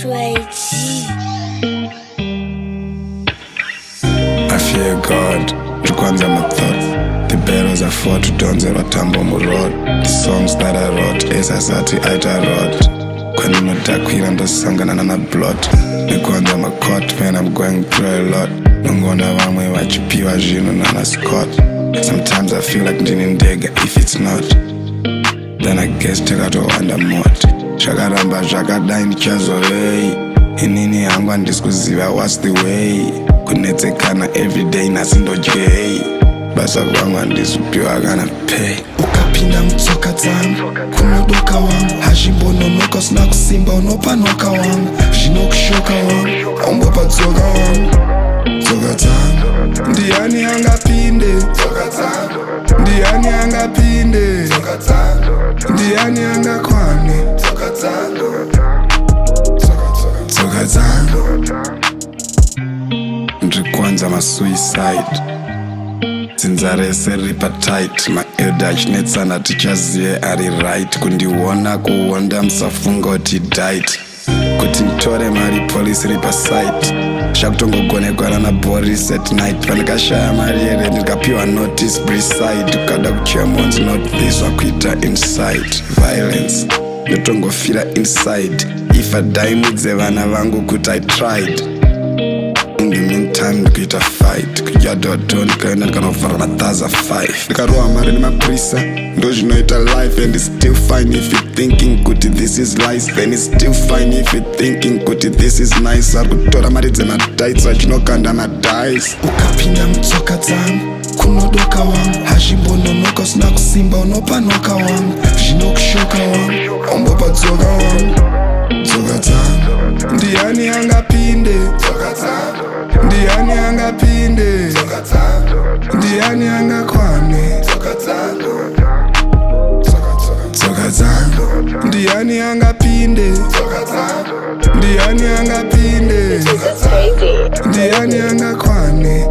I fear God, to kwanza my thoughts. The battles I fought to dance at Tambo Road. The songs that I wrote, Esasati Aita wrote. When I'm not dark, I'm just singing and I'm blood. The kwanza my court, man, I'm going through a lot. Nongona wamwe wachipiwa jino na na Scott. Sometimes I feel like ndinindega if it's not. Then I guess take out under mod. Shakaramba shakadai ndichazo hey. Inini yangu andisikuziva what's the way. Kunetsekana everyday nasindojei. Basa kwangu andisupiwa kana pay. Ukapinda mtsoka dzangu kunodoka wangu hazvimbononoka sina kusimba unopanoka wangu zvinokushoka wangu ombopa tsoka wangu tsoka dzangu ndiani angapinde ndiani angapinde ndiani angakwane tsoka dzangu ndikwanza masuicide Zinzarese ripa tight ma elder chinetsana tichaziye ari right kundiona kuwonda musafunga kuti died kuti nditore mari police ripa site shakutongogonekwana na Boris at night pandikashaya mari here ndikapiwa notice briside ukada kuchamon's not this wakuita inside violence ndotongofira inside if I die mudze vana vangu kuti I tried. In the meantime, ndikuita fight kujadodho ndikaenda ndikanovhara mathaza 5 ndikarowa mari nemaprisa ndozvinoita life and it's still fine if you're thinking kuti this is lies then it's still fine if you're thinking kuti this is nice ari kutora mari dzemadaits achinokanda madais ukapinda mutsoka dzangu kunodoka wangu hazvimbononoka usina kusimba unopanoka wangu zvinokushoka wangu ombopa tsoka wangu tsoka dzangu ndiani angapinde ndiani angapinde ndiani angakwane tsoka dzangu ndiani angapinde ndiani angapinde ndiani angakwane